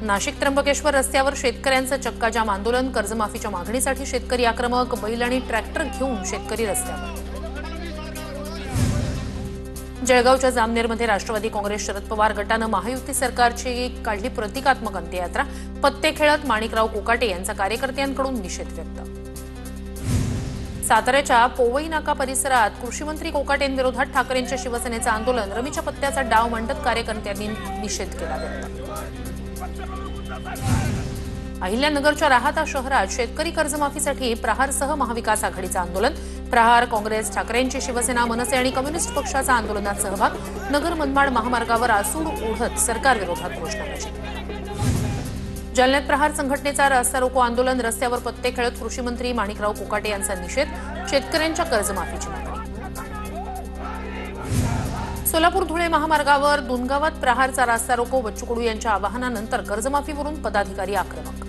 नाशिक त्र्यंबकेश्वर रस्त्यावर शेतकऱ्यांचं चक्काजाम आंदोलन, कर्जमाफीच्या मागणीसाठी शेतकरी आक्रमक, बैल आणि ट्रॅक्टर घेऊन शेतकरी रस्त्यावर। जळगावच्या जामनेरमध्ये राष्ट्रवादी काँग्रेस शरद पवार गटानं महायुती सरकारची काढली प्रतिकात्मक अंत्ययात्रा, पत्ते खेळत माणिकराव कोकाटे यांचा कार्यकर्त्यांकडून निषेध व्यक्त। साताऱ्याच्या पोवई नाका परिसरात कृषीमंत्री कोकाटेंविरोधात ठाकरेंच्या शिवसेनेचं आंदोलन, रमीच्या पत्त्याचा डाव मांडत कार्यकर्त्यांनी निषेध केला व्यक्त। अहिल्यानगरच्या राहाता शहरात शेतकरी कर्जमाफीसाठी प्रहारसह महाविकास आघाडीचं आंदोलन, प्रहार, काँग्रेस, ठाकरेंची शिवसेना, मनसे आणि कम्युनिस्ट पक्षाचा आंदोलनात सहभाग, नगर मनमाड महामार्गावर आसूड ओढत सरकारविरोधात घोषणाबाजी। जालन्यात प्रहार संघटनेचा रास्ता रोको आंदोलन, रस्त्यावर पत्ते खेळत कृषीमंत्री माणिकराव कोकाटे यांचा निषेध, शेतकऱ्यांच्या कर्जमाफीची मागणी। सोलापूर धुळे महामार्गावर दुनगावात प्रहारचा रास्ता रोको, बच्चू कडू यांच्या आवाहनानंतर कर्जमाफीवरून पदाधिकारी आक्रमक।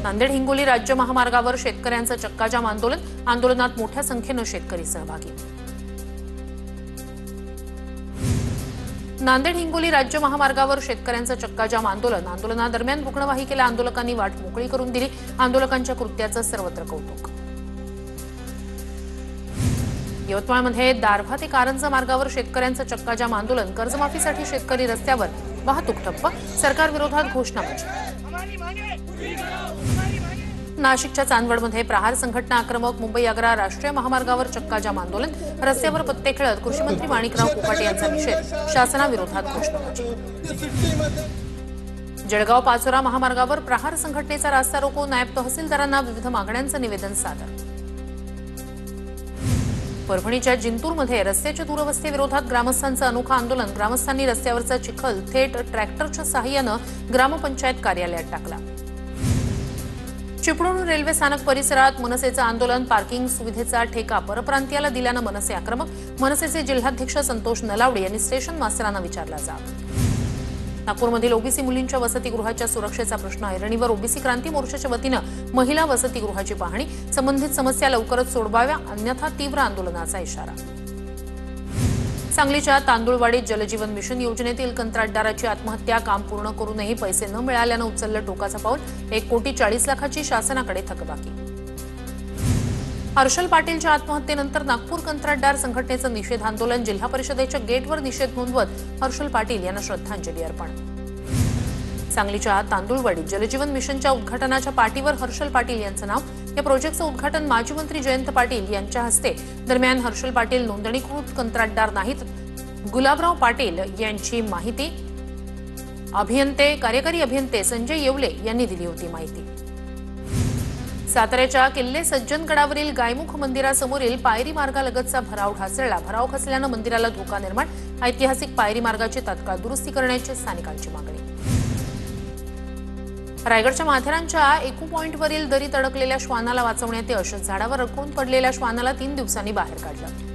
नांदेड हिंगोली राज्य महामार्गावर शेतकऱ्यांचं चक्काजाम आंदोलन, आंदोलनात मोठ्या संख्येनं शेतकरी सहभागी। नांदेड हिंगोली राज्य महामार्गावर शेतकऱ्यांचं चक्काजाम आंदोलन, आंदोलनादरम्यान रुग्णवाहिकेला आंदोलकांनी वाट मोकळी करून दिली, आंदोलकांच्या कृत्याचं सर्वत्र कौतुक। यवतमाळमध्ये दारव्हा ते कारंजा मार्गावर शेतकऱ्यांचं चक्काजाम आंदोलन, कर्जमाफीसाठी शेतकरी रस्त्यावर, वाहतूक ठप्प, सरकारविरोधात घोषणाबाजी। नाशिकच्या चांदवडमध्ये प्रहार संघटना आक्रमक, मुंबई आग्रा राष्ट्रीय महामार्गावर चक्काजाम आंदोलन, रस्त्यावर पत्ते खेळत कृषीमंत्री माणिकराव कोकाटे यांचा निषेध, शासनाविरोधात घोषणाबाजी। जळगाव पाचोरा महामार्गावर प्रहार संघटनेचा रास्ता रोको, नायब तहसीलदारांना विविध मागण्यांचं निवेदन सादर। परभणीच्या जिंतूरमध्ये रस्त्याच्या दुरवस्थेविरोधात ग्रामस्थांचं अनोखं आंदोलन, ग्रामस्थांनी रस्त्यावरचा चिखल थेट ट्रॅक्टरच्या सहाय्यानं ग्रामपंचायत कार्यालयात टाकला। चिपळूण रेल्वे स्थानक परिसरात मनसेचं आंदोलन, पार्किंग सुविधेचा ठेका परप्रांतीयाला दिल्यानं मनसे आक्रमक, मनसेचे जिल्हाध्यक्ष संतोष नलावडे यांनी स्टेशन मास्तरांना विचारला जाब। नागपूरमधील ओबीसी मुलींच्या वसतिगृहाच्या सुरक्षेचा प्रश्न ऐरणीवर, ओबीसी क्रांती मोर्चाच्या वतीनं महिला वसतिगृहाची पाहणी, संबंधित समस्या लवकरच सोडवाव्या अन्यथा तीव्र आंदोलनाचा इशारा। सांगलीच्या तांदुळवाडीत जलजीवन मिशन योजनेतील कंत्राटदाराची आत्महत्या, काम पूर्ण करूनही पैसे न मिळाल्यानं उचललं टोकाचं पाऊल, 1,40,00,000ची शासनाकडे थकबाकी। हर्षल पाटीलच्या आत्महत्येनंतर नागपूर कंत्राटदार संघटनेचं निषेध आंदोलन, जिल्हा परिषदेच्या गेटवर निषेध नोंदवत हर्षल पाटील यांना श्रद्धांजली अर्पण। सांगलीच्या तांदुळवाडीत जलजीवन मिशनच्या उद्घाटनाच्या पाठीवर हर्षल पाटील यांचं नाव, या प्रोजेक्टचं उद्घाटन माजी मंत्री जयंत पाटील यांच्या हस्ते। दरम्यान हर्षल पाटील नोंदणीकृत कंत्राटदार नाहीत, गुलाबराव पाटील यांची माहिती कार्यकारी अभियंते संजय येवले यांनी दिली होती माहिती। साताऱ्याच्या किल्ले सज्जनगडावरील गायमुख मंदिरासमोरील पायरी मार्गालगतचा भराव ढासळला, भराव खचल्यानं मंदिराला धोका निर्माण, ऐतिहासिक पायरी मार्गाची तात्काळ दुरुस्ती करण्याची स्थानिकांची मागणी। रायगडच्या माथेरानच्या एकू पॉइंटवरील दरीत अडकलेल्या श्वानाला वाचवण्यात यश, झाडावर अडकून पडलेल्या श्वानाला 3 दिवसांनी बाहेर काढलं।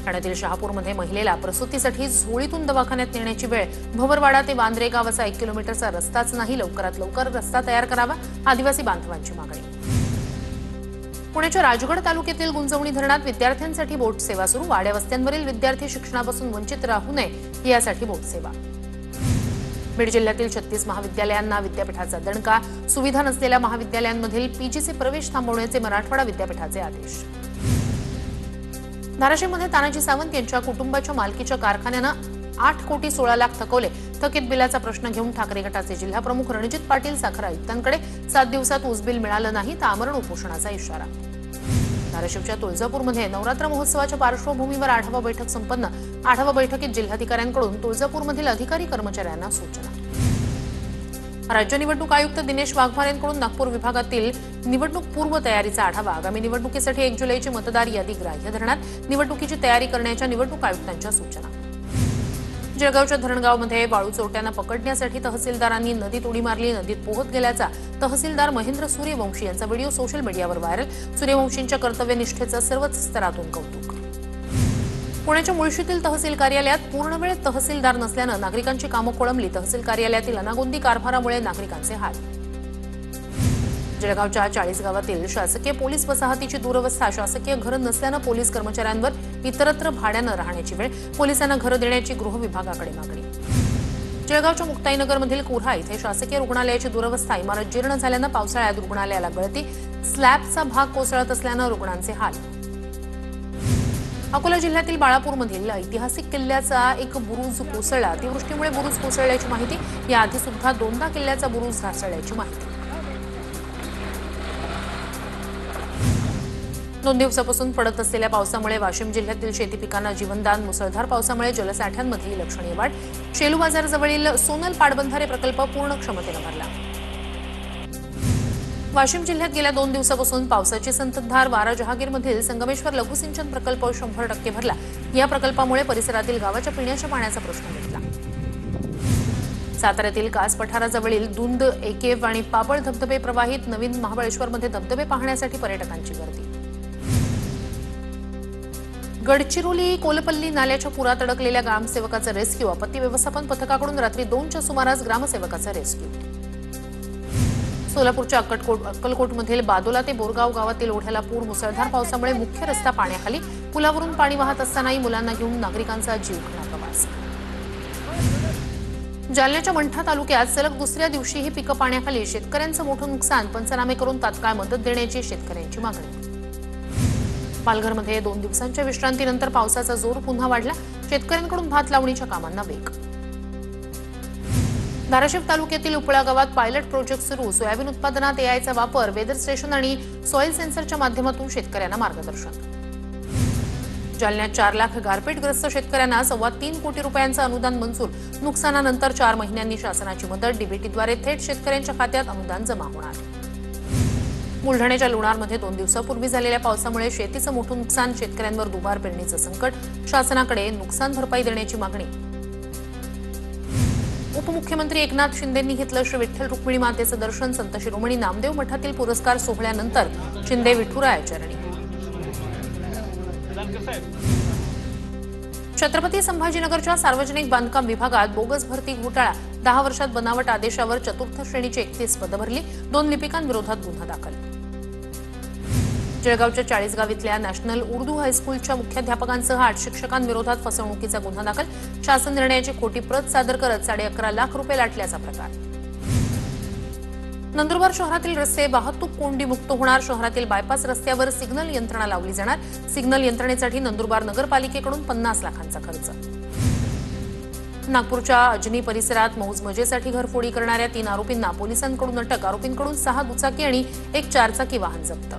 ठाण्यातील शहापूरमध्ये महिलेला प्रसूतीसाठी झोळीतून दवाखान्यात नेण्याची वेळ, भवरवाडा ते वांद्रे गाव असा 1 किलोमीटरचा रस्ताच नाही, लवकरात लवकर रस्ता तयार करावा, आदिवासी बांधवांची मागणी। पुण्याच्या राजगड तालुक्यातील गुंजवणी धरणात विद्यार्थ्यांसाठी बोट सेवा सुरू, वाड्या वस्त्यांवरील विद्यार्थी शिक्षणापासून वंचित राहू नये यासाठी बोट सेवा। बीड जिल्ह्यातील 36 महाविद्यालयांना विद्यापीठाचा दणका, सुविधा नसलेल्या महाविद्यालयांमधील पीजीचे प्रवेश थांबवण्याचे मराठवाडा विद्यापीठाचे आदेश। धाराशिवमध्ये तानाजी सावंत यांच्या कुटुंबाच्या मालकीच्या कारखान्यानं 8,16,00,000 थकवले, थकीत बिलाचा प्रश्न घेऊन ठाकरे गटाचे जिल्हाप्रमुख रणजित पाटील साखर आयुक्तांकडे, 7 दिवसात ऊस बिल मिळालं नाही तर आमरण उपोषणाचा इशारा। धाराशिवच्या तुळजापूरमध्ये नवरात्र महोत्सवाच्या पार्श्वभूमीवर आढावा बैठक संपन्न, आढावा बैठकीत जिल्हाधिकाऱ्यांकडून तुळजापूरमधील अधिकारी कर्मचाऱ्यांना सूचना। राज्य निवडणूक आयुक्त दिनेश वाघमारे यांकडून नागपूर विभागातील निवडणूक पूर्व तयारीचा आढावा, आगामी निवडणुकीसाठी 1 जुलैची मतदार यादी ग्राह्य धरणार, निवडणुकीची तयारी करण्याच्या निवडणूक आयुक्तांच्या सूचना। जळगावच्या धरणगावमध्ये वाळू चोरट्यांना पकडण्यासाठी तहसीलदारांनी नदीत उडी मारली, नदीत पोहत गेल्याचा तहसीलदार महेंद्र सूर्यवंशी यांचा व्हिडिओ सोशल मीडियावर व्हायरल, सूर्यवंशींच्या कर्तव्यनिष्ठेचं सर्वच स्तरातून कौतुक। पुण्याच्या मुळशीतील तहसील कार्यालयात पूर्णवेळ तहसीलदार नसल्यानं नागरिकांची कामं खोळंबली, तहसील कार्यालयातील अनागोंदी कारभारामुळे नागरिकांचे हाल। जळगावच्या 40 गावातील शासकीय पोलीस वसाहतीची दुरवस्था, शासकीय घरं नसल्यानं पोलीस कर्मचाऱ्यांवर इतरत्र भाड्यानं राहण्याची वेळ, पोलिसांना घरं देण्याची गृह विभागाकडे मागणी. जळगावच्या मुक्ताईनगरमधील कुऱ्हा इथे शासकीय रुग्णालयाची दुरवस्था, इमारत जीर्ण झाल्यानं पावसाळ्यात रुग्णालयाला गळती, स्लॅबचा भाग कोसळत असल्यानं रुग्णांचे हाल. अकोला जिल्ह्यातील बाळापूरमधील ऐतिहासिक किल्ल्याचा एक बुरुज कोसळला. अतिवृष्टीमुळे बुरुज कोसळल्याची माहिती. याआधी सुद्धा दोनदा किल्ल्याचा बुरुज ढासळल्याची माहिती. 2 दिवसापासून पडत असलेल्या पावसामुळे वाशिम जिल्ह्यातील शेती पिकांना जीवनदान. मुसळधार पावसामुळे जलसाठ्यांमध्ये लक्षणीय वाढ. शेलू बाजारजवळील सोनल पाटबंधारे प्रकल्प पूर्ण क्षमतेनं भरला. वाशिम जिल्ह्यात गेल्या 2 दिवसापासून पावसाची संततधार. वारा जहागीरमधील संगमेश्वर लघुसिंचन प्रकल्प 100% भरला. या प्रकल्पामुळे परिसरातील गावाच्या पिण्याच्या पाण्याचा प्रश्न मिटला. साताऱ्यातील कास पठाराजवळील दुंद, एकेव आणि पाबळ धबधबे प्रवाहित. नवीन महाबळेश्वरमध्ये धबधबे पाहण्यासाठी पर्यटकांची गर्दी. गडचिरोली कोलपल्ली नाल्याच्या पुरात अडकलेल्या ग्रामसेवकाचं रेस्क्यू. आपत्ती व्यवस्थापन पथकाकडून रात्री 2च्या सुमारास ग्रामसेवकाचा रेस्क्यू. सोलापूरच्या अक्कलकोटमधील बादोला ते बोरगाव गावातील ओढ्याला पूर. मुसळधार पावसामुळे मुख्य रस्ता पाण्याखाली. पुलावरून पाणी वाहत असतानाही मुलांना घेऊन नागरिकांचा जीवघेणा प्रवास. जालन्याच्या मंठा तालुक्यात सलग दुसऱ्या दिवशीही पिकं पाण्याखाली. शेतकऱ्यांचं मोठं नुकसान. पंचनामे करून तात्काळ मदत देण्याची शेतकऱ्यांची मागणी. पालघरमध्ये 2 दिवसांच्या विश्रांतीनंतर पावसाचा जोर पुन्हा वाढला. शेतकऱ्यांकडून भात लावणीच्या कामांना वेग. धाराशिव तालुक्यातील उपळा गावात पायलट प्रोजेक्ट सुरू. सोयाबीन उत्पादनात एआयचा वापर. वेदर स्टेशन आणि सॉइल सेन्सरच्या माध्यमातून शेतकऱ्यांना मार्गदर्शन. जालन्यात 4 लाख गारपीटग्रस्त शेतकऱ्यांना 3.25 कोटी रुपयांचं अनुदान मंजूर. नुकसानानंतर 4 महिन्यांनी शासनाची मदत. डीबीटीद्वारे थेट शेतकऱ्यांच्या खात्यात अनुदान जमा होणार. बुलढाण्याच्या लोणारमध्ये 2 दिवसापूर्वी झालेल्या पावसामुळे शेतीचं मोठं नुकसान. शेतकऱ्यांवर दुबार पेरणीचं संकट. शासनाकडे नुकसान भरपाई देण्याची मागणी. उपमुख्यमंत्री एकनाथ शिंदेंनी घेतलं श्री विठ्ठल रुक्मिणी मातेचं दर्शन. संत शिरोमणी नामदेव मठातील पुरस्कार सोहळ्यानंतर शिंदे विठुराया चरणी. छत्रपती संभाजीनगरच्या सार्वजनिक बांधकाम विभागात बोगस भरती घोटाळा. 10 वर्षात बनावट आदेशावर चतुर्थ श्रेणीची 31 पदं भरली. 2 लिपिकांविरोधात गुन्हा दाखल. जळगावच्या 40 गाव इथल्या नॅशनल उर्दू हायस्कूलच्या मुख्याध्यापकांसह 8 शिक्षकांविरोधात फसवणुकीचा गुन्हा दाखल. शासन निर्णयाची खोटी प्रत सादर करत 11.5 लाख रुपये लाटल्याचा प्रकार. नंदुरबार शहरातील रस्ते वाहतूक कोंडी मुक्त होणार. शहरातील बायपास रस्त्यावर सिग्नल यंत्रणा लावली जाणार. सिग्नल यंत्रणेसाठी नंदुरबार नगरपालिकेकडून 50 लाखांचा खर्च. नागपूरच्या अजनी परिसरात मौज मजेसाठी घरफोडी करणाऱ्या 3 आरोपींना पोलिसांकडून अटक. आरोपींकडून 6 दुचाकी आणि 1 4-चाकी वाहन जप्त.